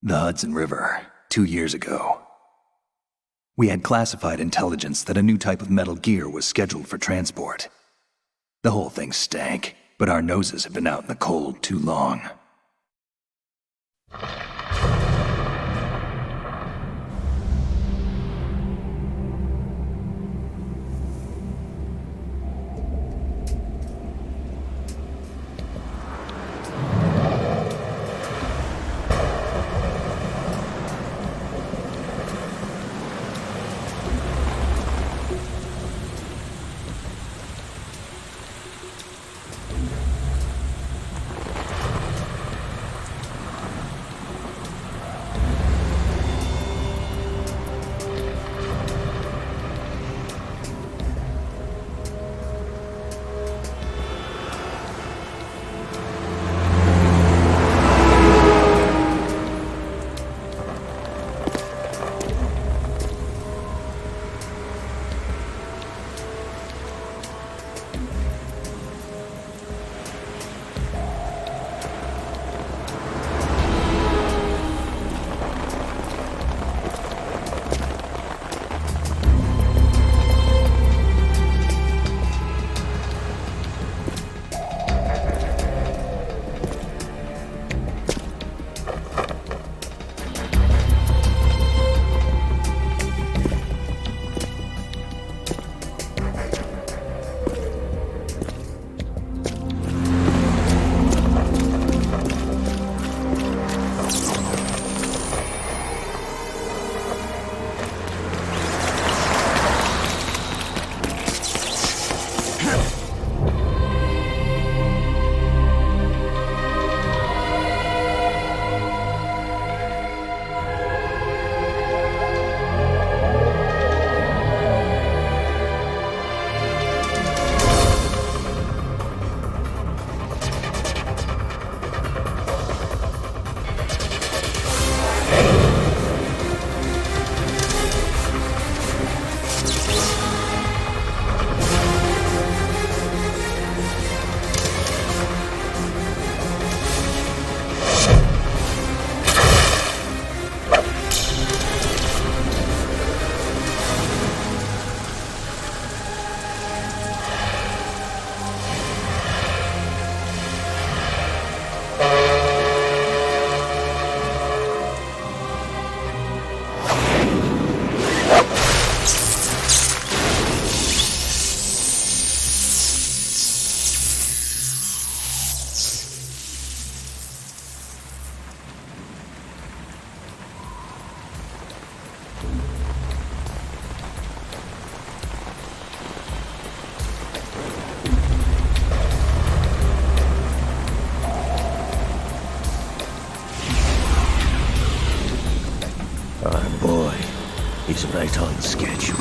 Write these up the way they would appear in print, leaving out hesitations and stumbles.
The Hudson River, 2 years ago. We had classified intelligence that a new type of Metal Gear was scheduled for transport. The whole thing stank, but our noses had been out in the cold too long. Our boy, he's right on schedule.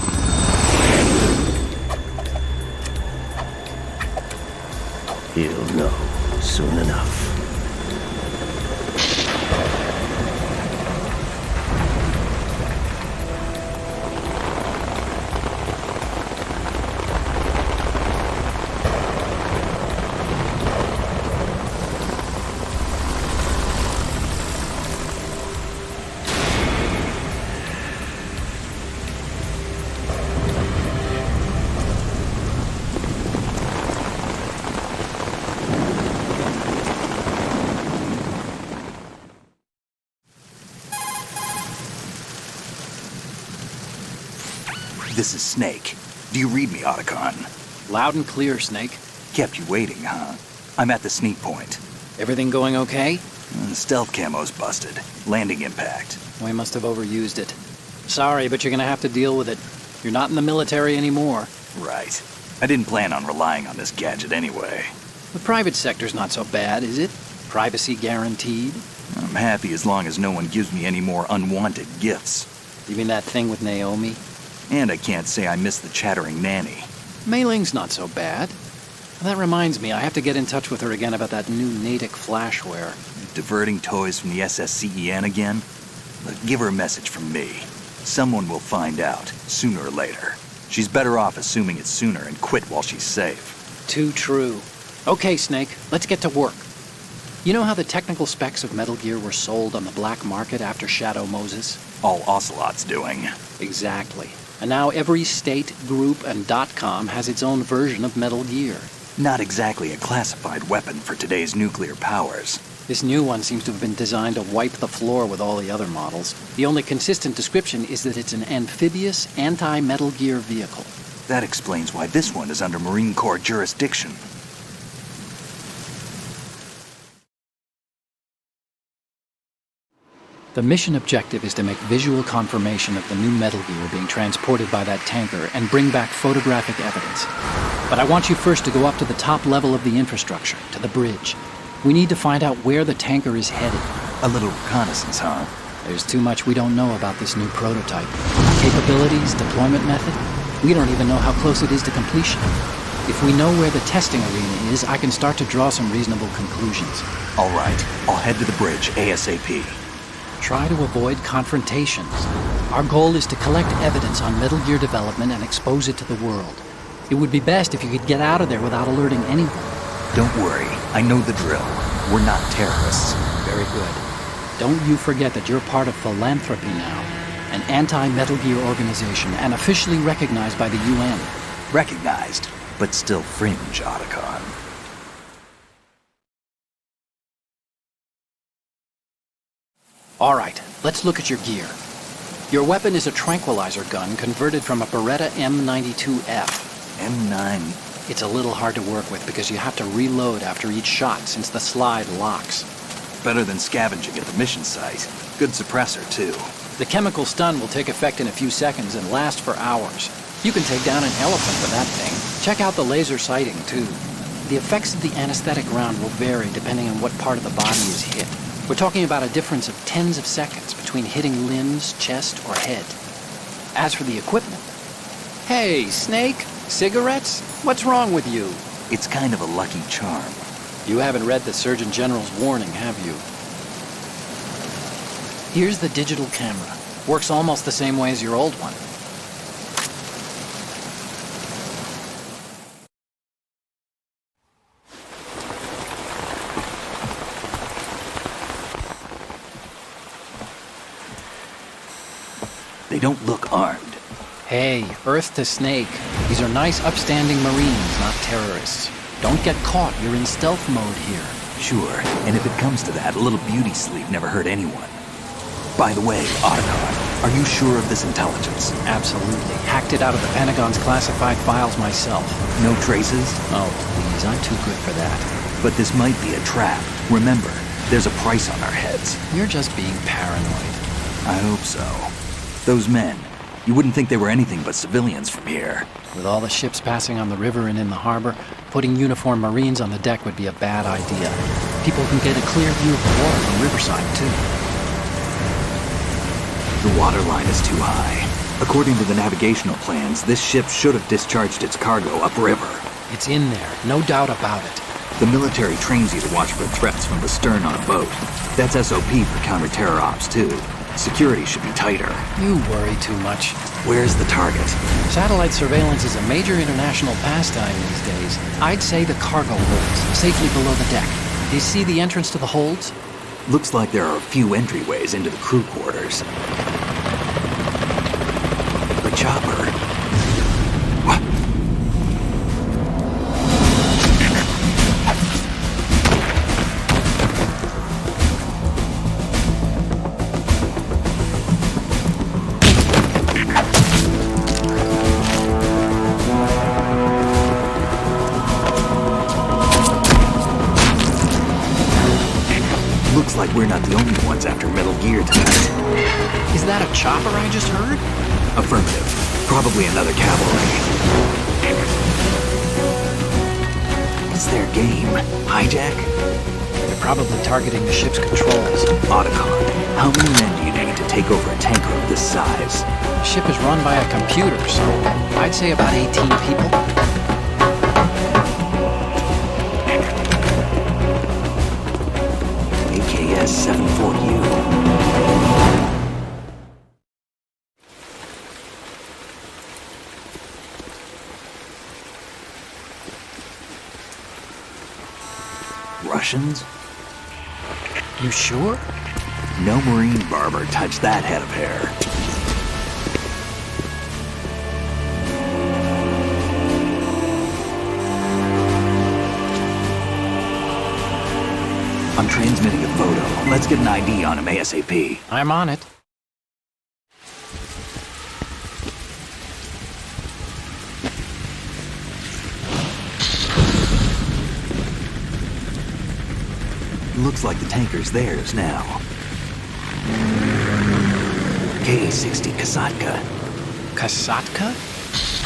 He'll know soon enough. This is Snake. Do you read me, Otacon? Loud and clear, Snake. Kept you waiting, huh? I'm at the sneak point. Everything going okay? Stealth camo's busted. Landing impact. We must have overused it. Sorry, but you're gonna have to deal with it. You're not in the military anymore. Right. I didn't plan on relying on this gadget anyway. The private sector's not so bad, is it? Privacy guaranteed? I'm happy as long as no one gives me any more unwanted gifts. You mean that thing with Naomi? And I can't say I miss the chattering nanny. Mei Ling's not so bad. That reminds me, I have to get in touch with her again about that new Natick flashware. Diverting toys from the SSCEN again? Look, give her a message from me. Someone will find out, sooner or later. She's better off assuming it's sooner and quit while she's safe. Too true. Okay, Snake, let's get to work. You know how the technical specs of Metal Gear were sold on the black market after Shadow Moses? All Ocelot's doing. Exactly. And now every state, group, and .com has its own version of Metal Gear. Not exactly a classified weapon for today's nuclear powers. This new one seems to have been designed to wipe the floor with all the other models. The only consistent description is that it's an amphibious, anti-Metal Gear vehicle. That explains why this one is under Marine Corps jurisdiction. The mission objective is to make visual confirmation of the new Metal Gear being transported by that tanker and bring back photographic evidence. But I want you first to go up to the top level of the infrastructure, to the bridge. We need to find out where the tanker is headed. A little reconnaissance, huh? There's too much we don't know about this new prototype. Capabilities, deployment method. We don't even know how close it is to completion. If we know where the testing arena is, I can start to draw some reasonable conclusions. All right, I'll head to the bridge ASAP. Try to avoid confrontations. Our goal is to collect evidence on Metal Gear development and expose it to the world. It would be best if you could get out of there without alerting anyone. Don't worry, I know the drill. We're not terrorists. Very good. Don't you forget that you're part of Philanthropy now, an anti-Metal Gear organization and officially recognized by the UN. Recognized, but still fringe, Otacon. All right, let's look at your gear. Your weapon is a tranquilizer gun converted from a Beretta M92F. M9. It's a little hard to work with because you have to reload after each shot since the slide locks. Better than scavenging at the mission site. Good suppressor, too. The chemical stun will take effect in a few seconds and last for hours. You can take down an elephant with that thing. Check out the laser sighting, too. The effects of the anesthetic round will vary depending on what part of the body is hit. We're talking about a difference of tens of seconds between hitting limbs, chest, or head. As for the equipment... Hey, Snake? Cigarettes? What's wrong with you? It's kind of a lucky charm. You haven't read the Surgeon General's warning, have you? Here's the digital camera. Works almost the same way as your old one. They don't look armed. Hey, Earth to Snake. These are nice, upstanding Marines, not terrorists. Don't get caught. You're in stealth mode here. Sure, and if it comes to that, a little beauty sleep never hurt anyone. By the way, Otacon, are you sure of this intelligence? Absolutely. Hacked it out of the Pentagon's classified files myself. No traces? Oh, please, I'm too good for that. But this might be a trap. Remember, there's a price on our heads. You're just being paranoid. I hope so. Those men, you wouldn't think they were anything but civilians from here. With all the ships passing on the river and in the harbor, putting uniformed Marines on the deck would be a bad idea. People can get a clear view of the water from riverside, too. The water line is too high. According to the navigational plans, this ship should have discharged its cargo upriver. It's in there, no doubt about it. The military trains you to watch for threats from the stern on a boat. That's SOP for counter-terror ops, too. Security should be tighter. You worry too much. Where's the target? Satellite surveillance is a major international pastime these days. I'd say the cargo holds, safely below the deck. Do you see the entrance to the holds? Looks like there are a few entryways into the crew quarters. The chopper. What? Looks like we're not the only ones after Metal Gear tonight. Is that a chopper I just heard? Affirmative. Probably another cavalry. What's their game? Hijack? They're probably targeting the ship's controls. Otacon, how many men do you need to take over a tanker of this size? The ship is run by a computer, so I'd say about 18 people. AKS 74U. Russians? You sure? No marine barber touched that head of hair. I'm transmitting a photo. Let's get an ID on him ASAP. I'm on it. Looks like the tanker's theirs now. K-60 Kasatka. Kasatka?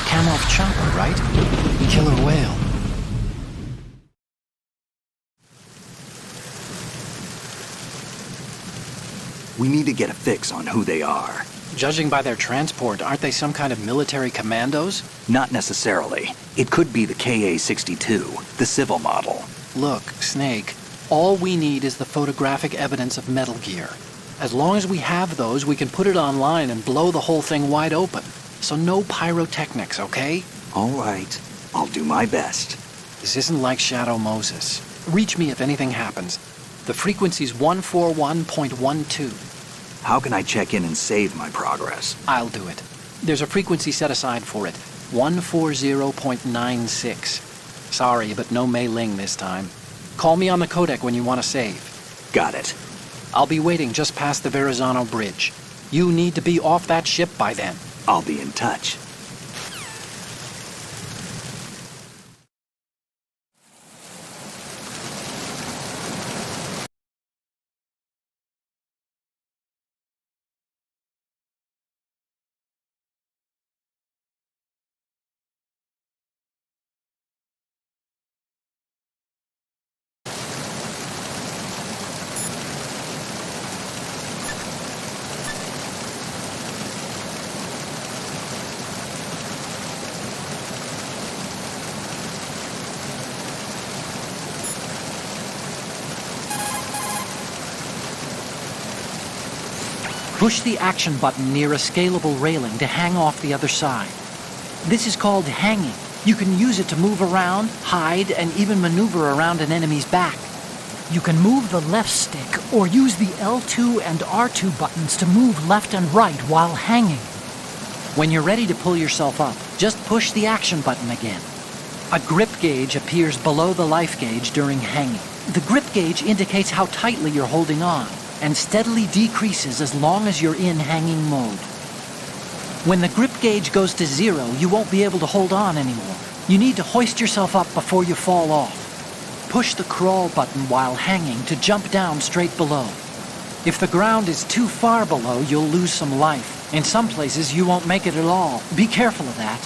Kamov chopper, right? Killer whale. We need to get a fix on who they are. Judging by their transport, aren't they some kind of military commandos? Not necessarily. It could be the KA-62, the civil model. Look, Snake, all we need is the photographic evidence of Metal Gear. As long as we have those, we can put it online and blow the whole thing wide open. So no pyrotechnics, okay? All right. I'll do my best. This isn't like Shadow Moses. Reach me if anything happens. The frequency's 141.12. How can I check in and save my progress? I'll do it. There's a frequency set aside for it. 140.96. Sorry, but no Mei Ling this time. Call me on the codec when you want to save. Got it. I'll be waiting just past the Verrazano Bridge. You need to be off that ship by then. I'll be in touch. Push the action button near a scalable railing to hang off the other side. This is called hanging. You can use it to move around, hide, and even maneuver around an enemy's back. You can move the left stick or use the L2 and R2 buttons to move left and right while hanging. When you're ready to pull yourself up, just push the action button again. A grip gauge appears below the life gauge during hanging. The grip gauge indicates how tightly you're holding on, and steadily decreases as long as you're in hanging mode. When the grip gauge goes to 0, you won't be able to hold on anymore. You need to hoist yourself up before you fall off. Push the crawl button while hanging to jump down straight below. If the ground is too far below, you'll lose some life. In some places, you won't make it at all. Be careful of that.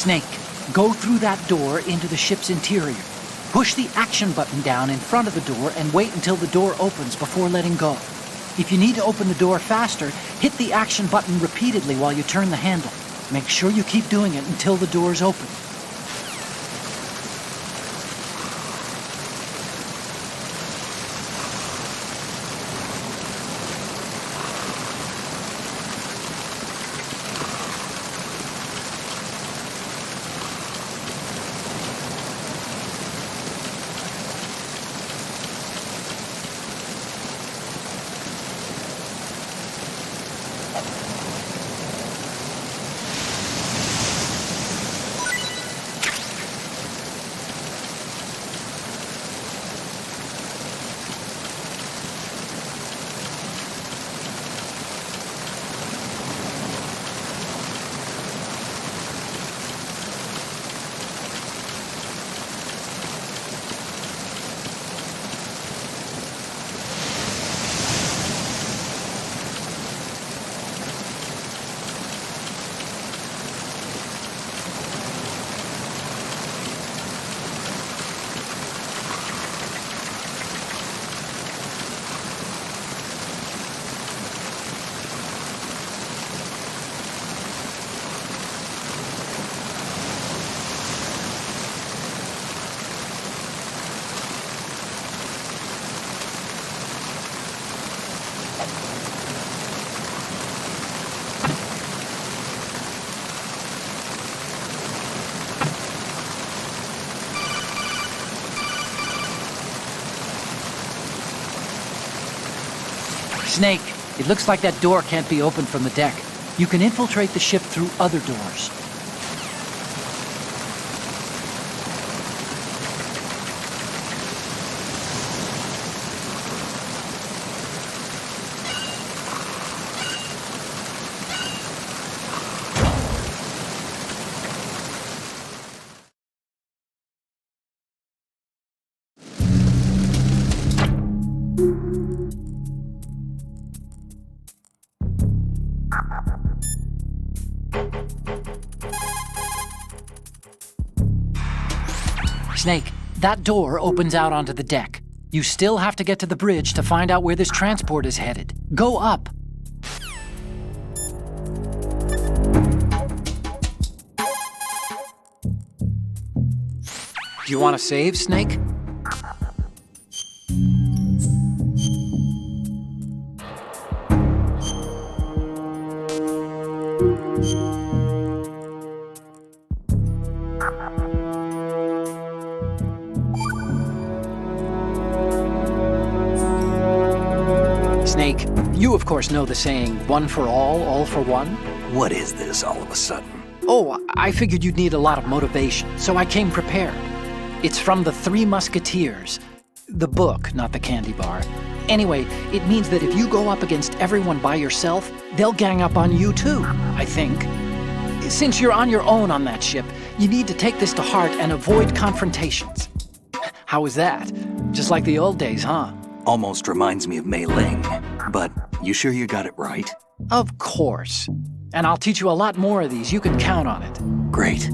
Snake, go through that door into the ship's interior. Push the action button down in front of the door and wait until the door opens before letting go. If you need to open the door faster, hit the action button repeatedly while you turn the handle. Make sure you keep doing it until the door's open. Snake, it looks like that door can't be opened from the deck. You can infiltrate the ship through other doors. Snake, that door opens out onto the deck. You still have to get to the bridge to find out where this transport is headed. Go up. Do you want to save, Snake? Snake, you of course know the saying, one for all for one? What is this all of a sudden? Oh, I figured you'd need a lot of motivation, so I came prepared. It's from the Three Musketeers. The book, not the candy bar. Anyway, it means that if you go up against everyone by yourself, they'll gang up on you too, I think. Since you're on your own on that ship, you need to take this to heart and avoid confrontations. How was that? Just like the old days, huh? Almost reminds me of Mei Ling, but you sure you got it right? Of course. And I'll teach you a lot more of these. You can count on it. Great.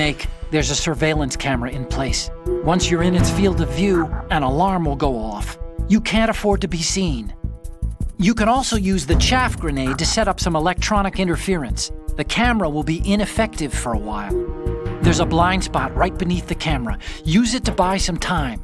Snake, there's a surveillance camera in place. Once you're in its field of view, an alarm will go off. You can't afford to be seen. You can also use the chaff grenade to set up some electronic interference. The camera will be ineffective for a while. There's a blind spot right beneath the camera. Use it to buy some time.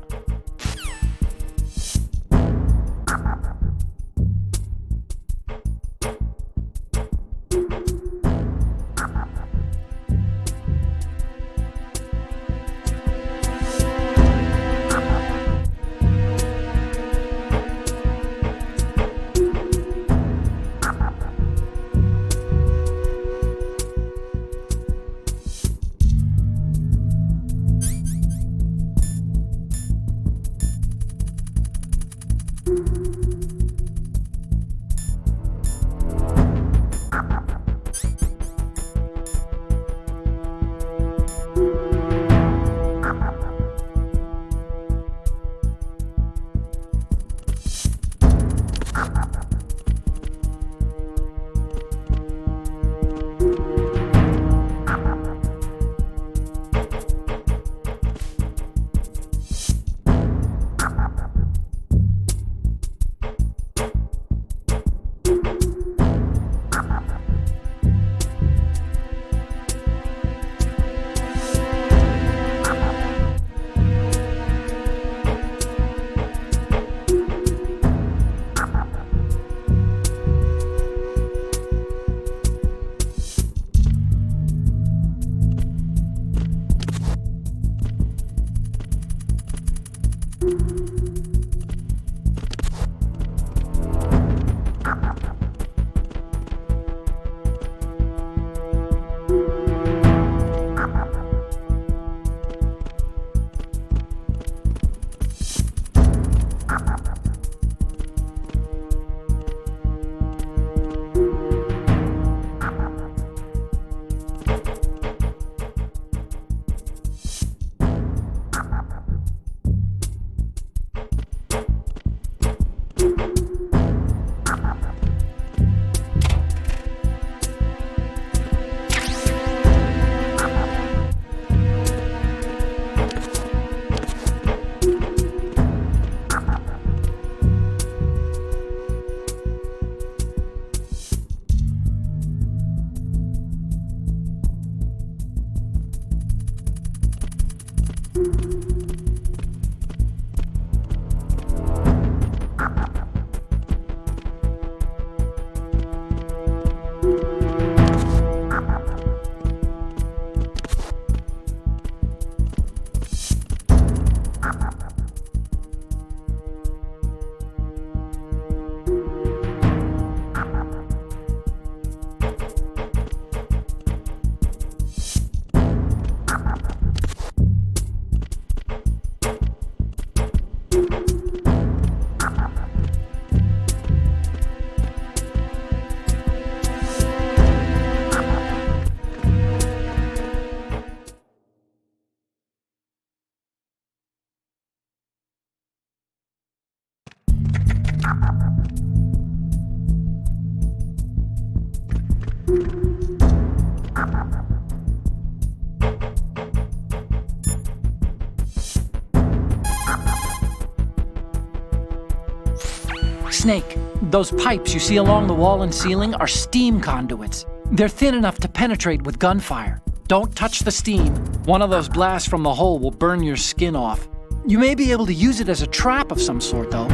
Snake, those pipes you see along the wall and ceiling are steam conduits. They're thin enough to penetrate with gunfire. Don't touch the steam. One of those blasts from the hole will burn your skin off. You may be able to use it as a trap of some sort, though.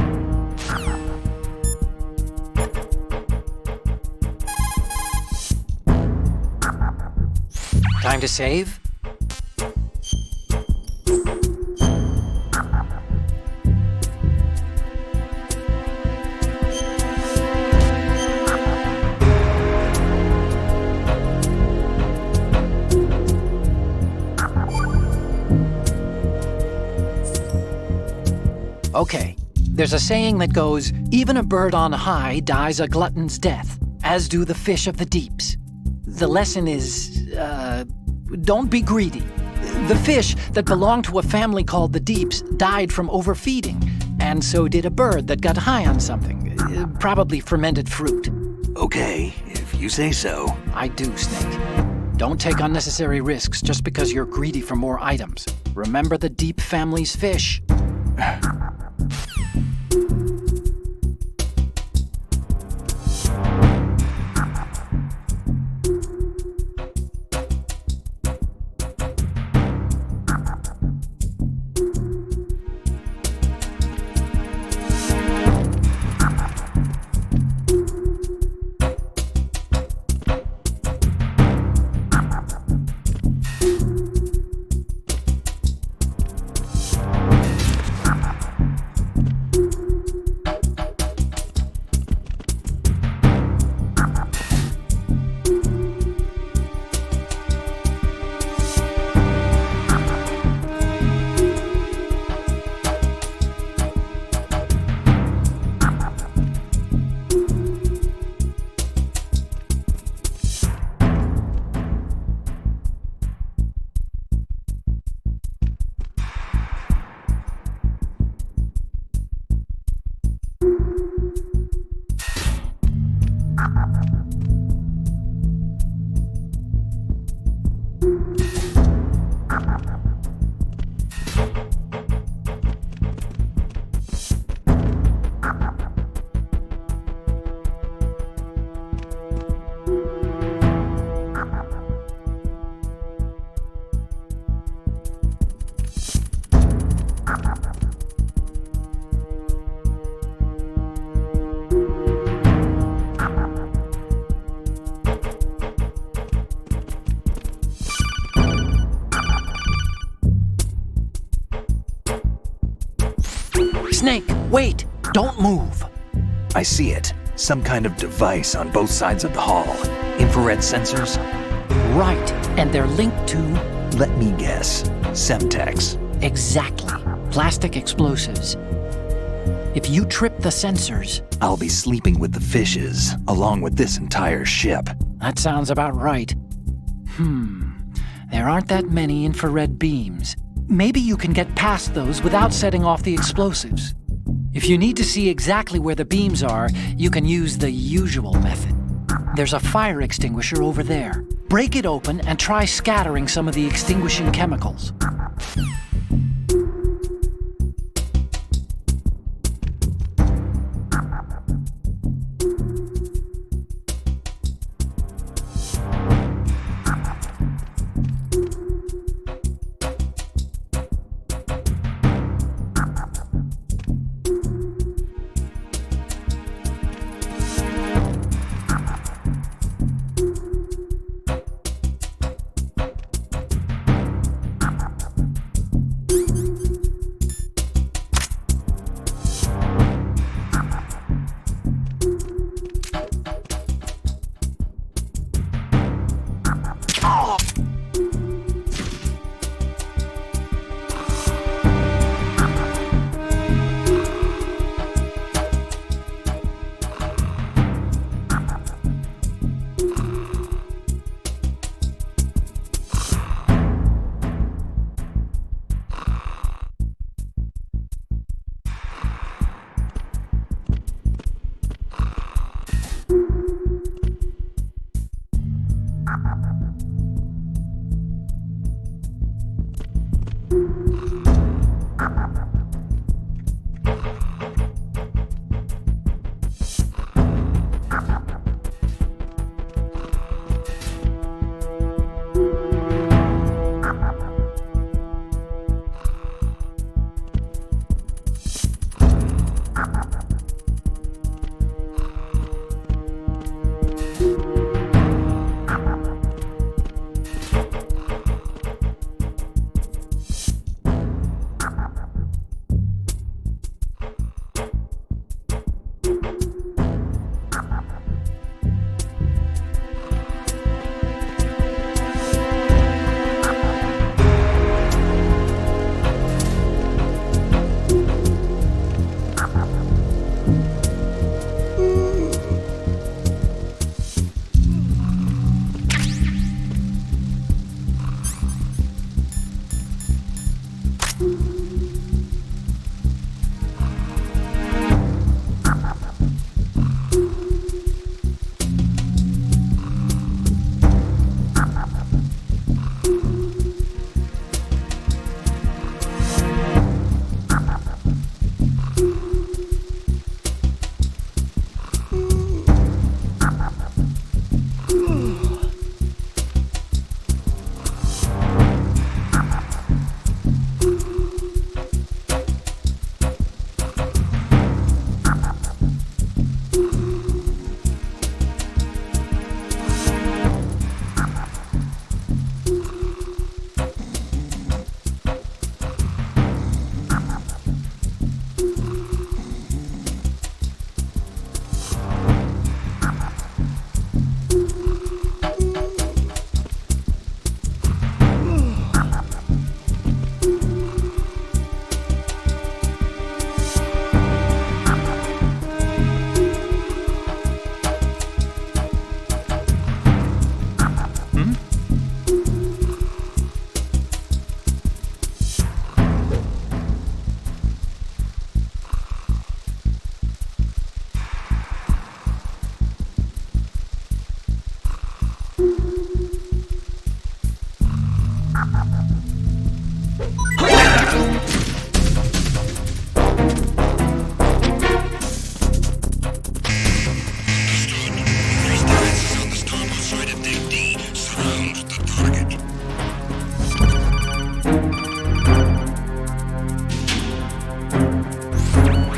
Time to save? Okay, there's a saying that goes, even a bird on high dies a glutton's death, as do the fish of the deeps. The lesson is, don't be greedy. The fish that belonged to a family called the Deeps died from overfeeding, and so did a bird that got high on something, probably fermented fruit. Okay, if you say so. I do, Snake. Don't take unnecessary risks just because you're greedy for more items. Remember the Deep family's fish. Snake, wait! Don't move! I see it. Some kind of device on both sides of the hall. Infrared sensors? Right, and they're linked to... Let me guess. Semtex. Exactly. Plastic explosives. If you trip the sensors... I'll be sleeping with the fishes, along with this entire ship. That sounds about right. There aren't that many infrared beams. Maybe you can get past those without setting off the explosives. If you need to see exactly where the beams are, you can use the usual method. There's a fire extinguisher over there. Break it open and try scattering some of the extinguishing chemicals.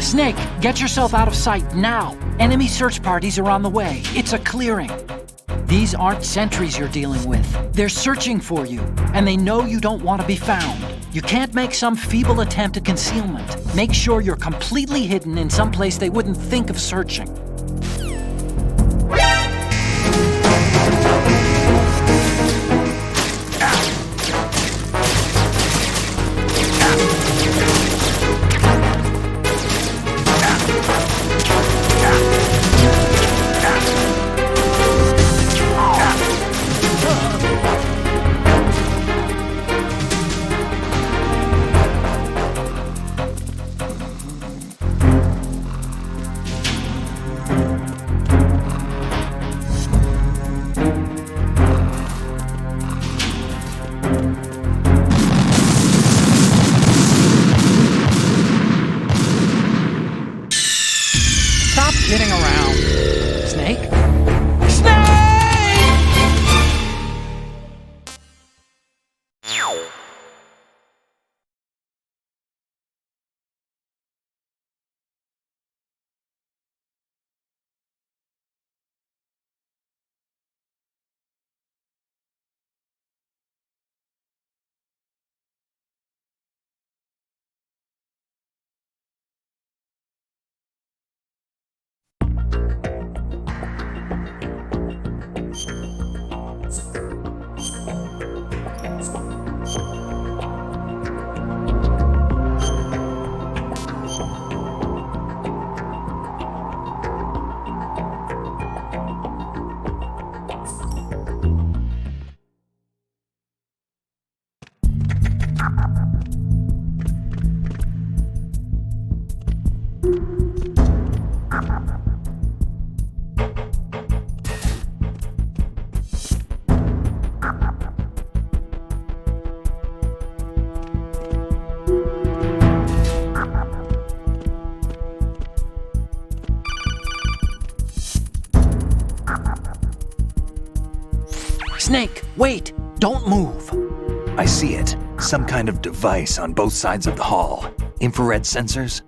Snake, get yourself out of sight now. Enemy search parties are on the way. It's a clearing. These aren't sentries you're dealing with. They're searching for you, and they know you don't want to be found. You can't make some feeble attempt at concealment. Make sure you're completely hidden in some place they wouldn't think of searching. Stop kidding around. Snake? Snake! Snake, wait! Don't move! I see it. Some kind of device on both sides of the hall. Infrared sensors?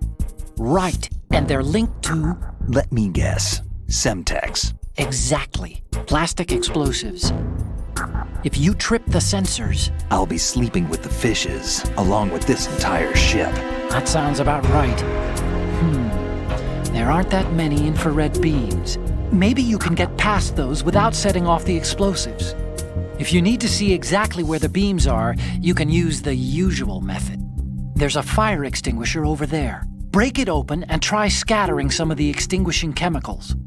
Right, and they're linked to... Let me guess. Semtex. Exactly. Plastic explosives. If you trip the sensors... I'll be sleeping with the fishes, along with this entire ship. That sounds about right. There aren't that many infrared beams. Maybe you can get past those without setting off the explosives. If you need to see exactly where the beams are, you can use the usual method. There's a fire extinguisher over there. Break it open and try scattering some of the extinguishing chemicals.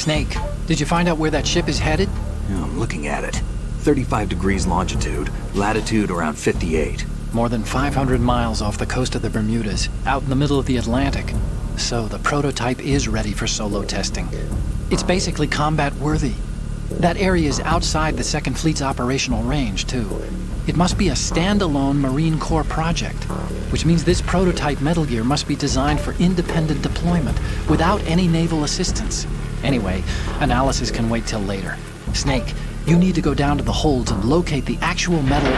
Snake, did you find out where that ship is headed? Yeah, I'm looking at it. 35 degrees longitude, latitude around 58. More than 500 miles off the coast of the Bermudas, out in the middle of the Atlantic. So the prototype is ready for solo testing. It's basically combat-worthy. That area is outside the Second Fleet's operational range, too. It must be a standalone Marine Corps project, which means this prototype Metal Gear must be designed for independent deployment, without any naval assistance. Anyway, analysis can wait till later. Snake, you need to go down to the holds and locate the actual metal...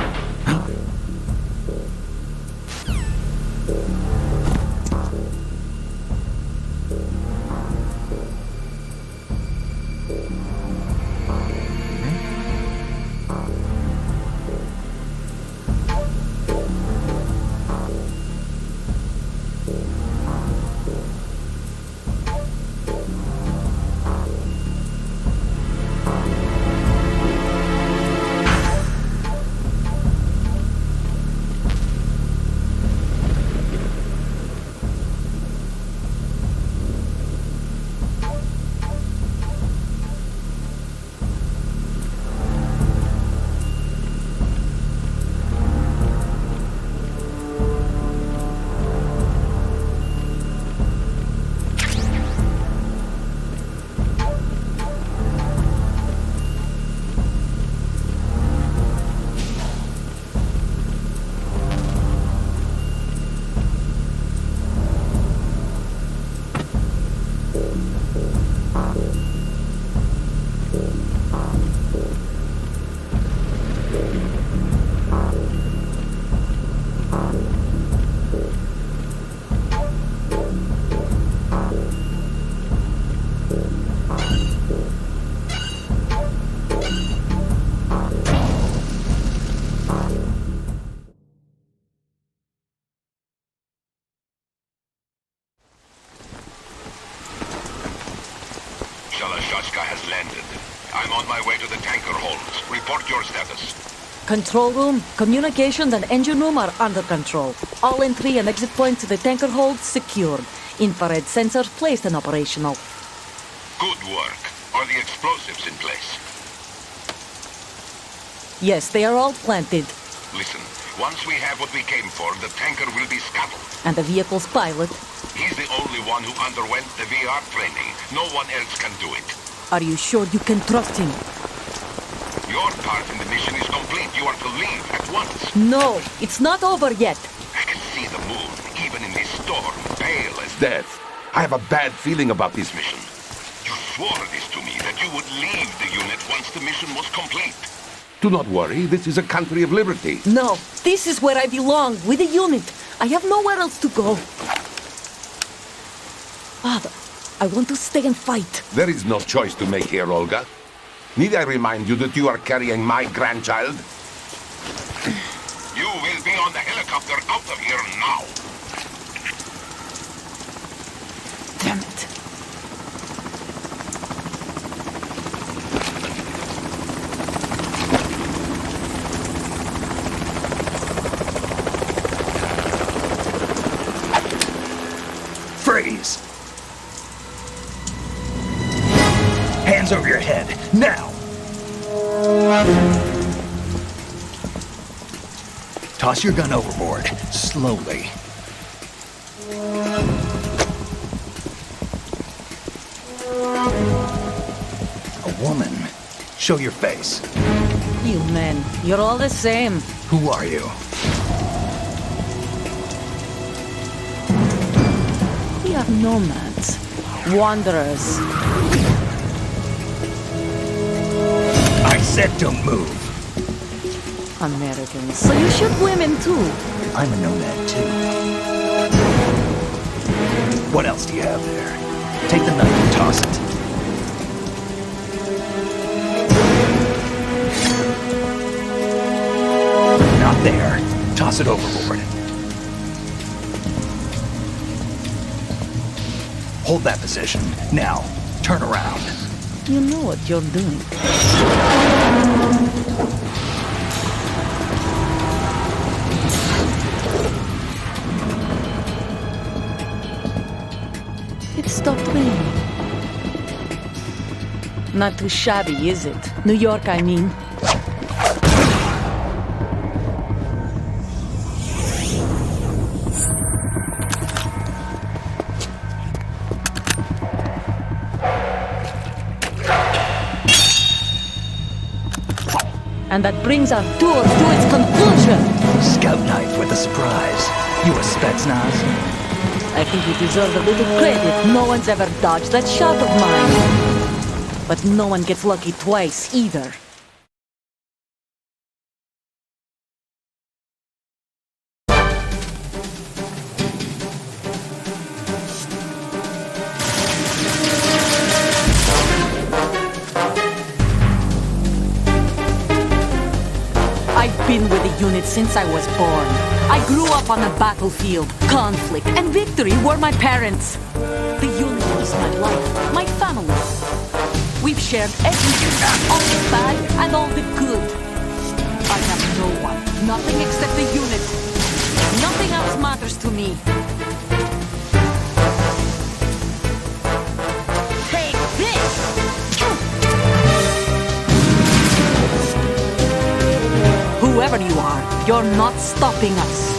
Shashka has landed. I'm on my way to the tanker holds. Report your status. Control room, communications and engine room are under control. All entry and exit points to the tanker hold secured. Infrared sensors placed and operational. Good work. Are the explosives in place? Yes, they are all planted. Listen, once we have what we came for, the tanker will be scuttled. And the vehicle's pilot. He's the only one who underwent the VR training. No one else can do it. Are you sure you can trust him? Your part in the mission is complete. You are to leave at once. No, it's not over yet. I can see the moon, even in this storm, pale as death. I have a bad feeling about this mission. You swore this to me, that you would leave the unit once the mission was complete. Do not worry, this is a country of liberty. No, this is where I belong, with the unit. I have nowhere else to go. Father, I want to stay and fight. There is no choice to make here, Olga. Need I remind you that you are carrying my grandchild? You will be on the helicopter out of here now. Damn it. Freeze! Hands over your head, now! Toss your gun overboard, slowly. A woman. Show your face. You men, you're all the same. Who are you? We are nomads, wanderers. I said don't move. Americans, so you shoot women too. I'm a nomad too. What else do you have there? Take the knife and toss it. Not there. Toss it overboard. Hold that position. Now, turn around. You know what you're doing. It stopped raining. Not too shabby, is it? New York, I mean. And that brings our tour to its conclusion. Scout knife with a surprise. You a Spetsnaz? I think you deserve a little credit. No one's ever dodged that shot of mine. But no one gets lucky twice, either. I've been with the unit since I was born. I grew up on the battlefield. Conflict and victory were my parents. The unit is my life, my family. We've shared everything, all the bad and all the good. I have no one, nothing except the unit. Nothing else matters to me. Take this! Whoever you are, you're not stopping us.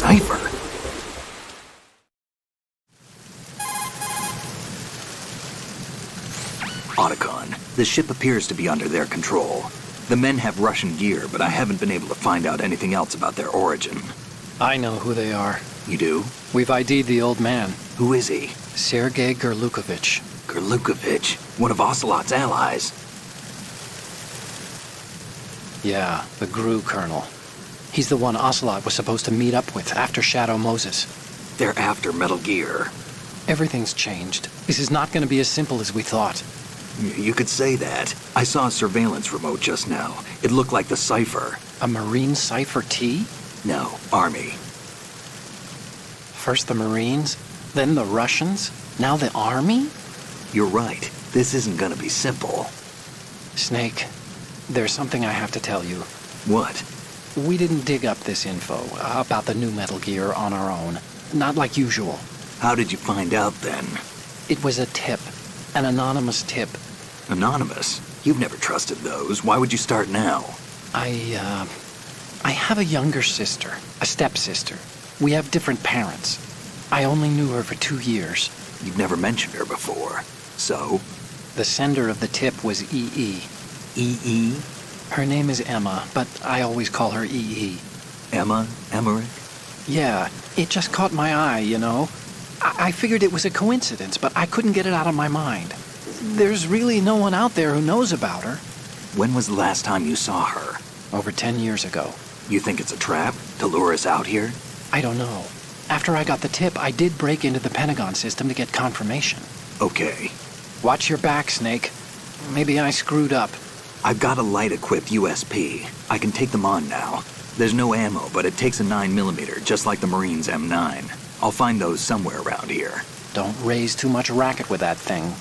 cipher? Otacon, the ship appears to be under their control. The men have Russian gear, but I haven't been able to find out anything else about their origin. I know who they are. You do? We've ID'd the old man, Who is he? Sergei Gerlukovich. Gerlukovich, one of Ocelot's allies. Yeah, the GRU colonel. He's the one Ocelot was supposed to meet up with after Shadow Moses. They're after Metal Gear. Everything's changed. This is not going to be as simple as we thought. You could say that. I saw a surveillance remote just now. It looked like the cipher. A Marine Cipher T? No, Army. First the Marines, then the Russians, now the Army? You're right. This isn't gonna be simple. Snake, there's something I have to tell you. What? We didn't dig up this info about the new Metal Gear on our own. Not like usual. How did you find out then? It was a tip. An anonymous tip. Anonymous? You've never trusted those. Why would you start now? I have a younger sister, a stepsister. We have different parents. I only knew her for 2 years. You've never mentioned her before. So? The sender of the tip was EE. E.E.? Her name is Emma, but I always call her EE. Emma? Emmerich? Yeah, it just caught my eye, you know. I figured it was a coincidence, but I couldn't get it out of my mind. There's really no one out there who knows about her. When was the last time you saw her? Over 10 years ago. You think it's a trap? To lure us out here? I don't know. After I got the tip, I did break into the Pentagon system to get confirmation. Okay. Watch your back, Snake. Maybe I screwed up. I've got a light-equipped USP. I can take them on now. There's no ammo, but it takes a 9mm, just like the Marines' M9. I'll find those somewhere around here. Don't raise too much racket with that thing.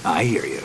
I hear you.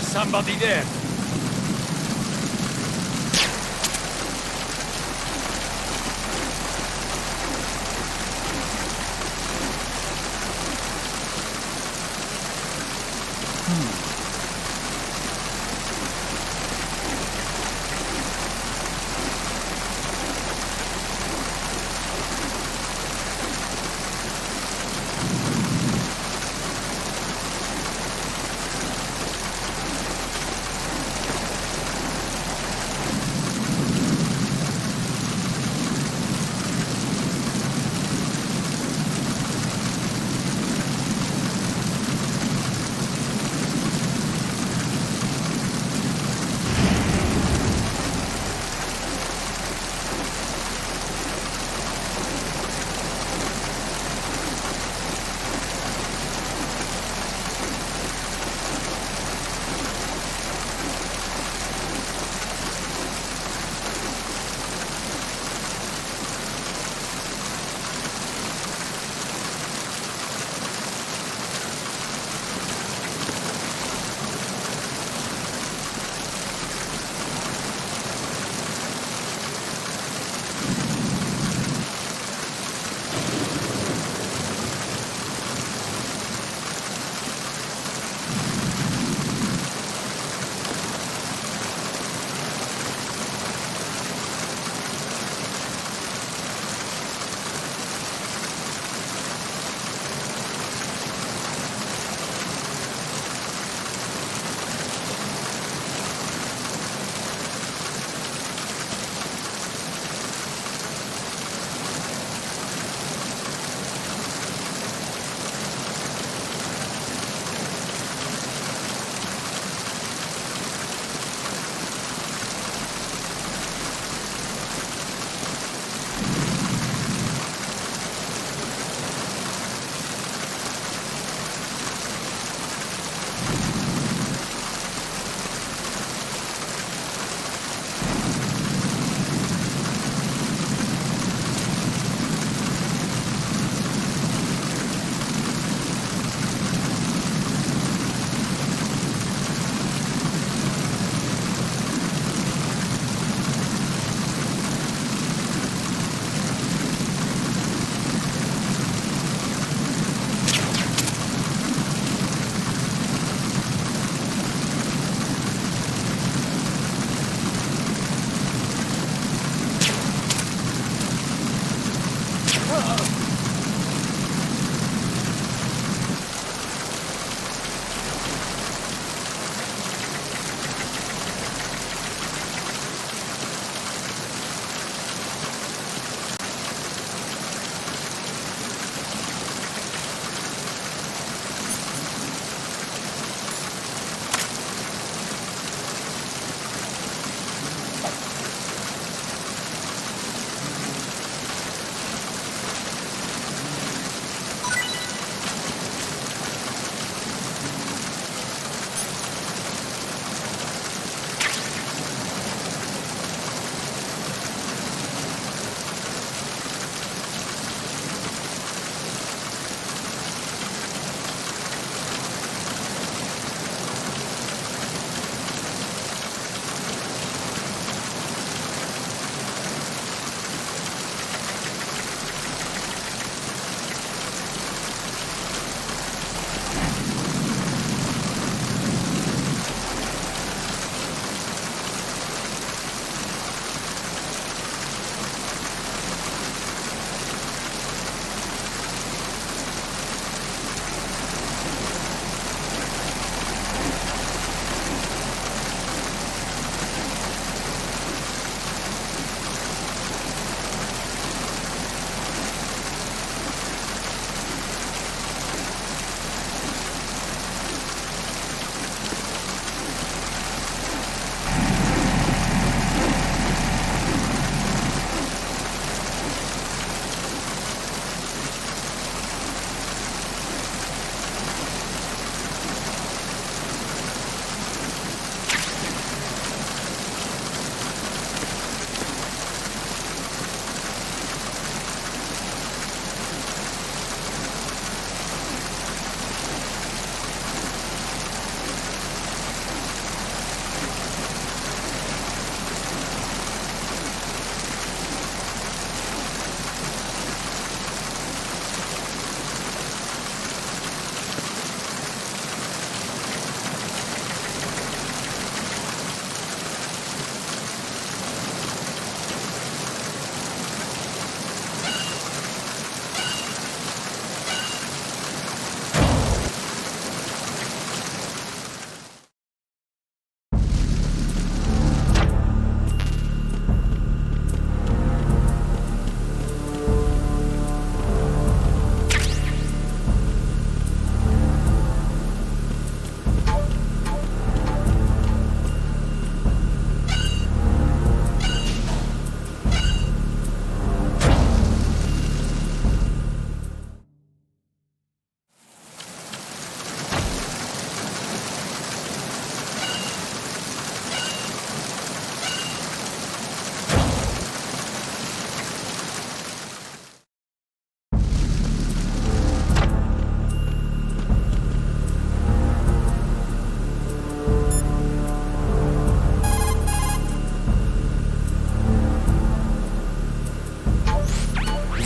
Somebody there.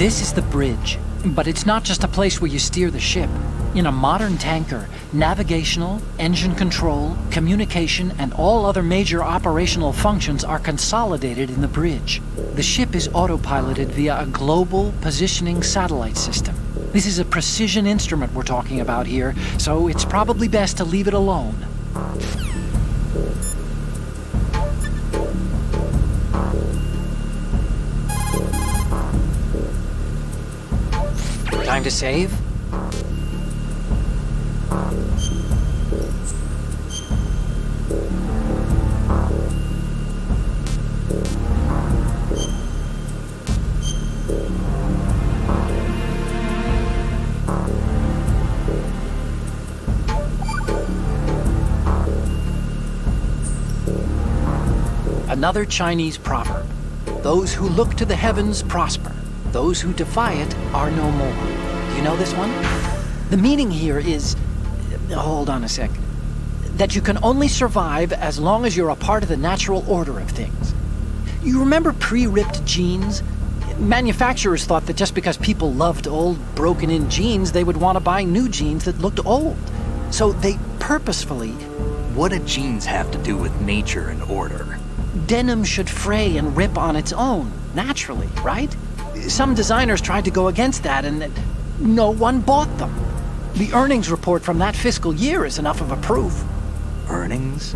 This is the bridge, but it's not just a place where you steer the ship. In a modern tanker, navigational, engine control, communication, and all other major operational functions are consolidated in the bridge. The ship is autopiloted via a global positioning satellite system. This is a precision instrument we're talking about here, so it's probably best to leave it alone. Time to save? Another Chinese proverb. Those who look to the heavens prosper. Those who defy it are no more. Do you know this one? The meaning here is... Hold on a sec. That you can only survive as long as you're a part of the natural order of things. You remember pre-ripped jeans? Manufacturers thought that just because people loved old, broken-in jeans, they would want to buy new jeans that looked old. So they purposefully... What do jeans have to do with nature and order? Denim should fray and rip on its own, naturally, right? Some designers tried to go against that and no one bought them. The earnings report from that fiscal year is enough of a proof. Earnings?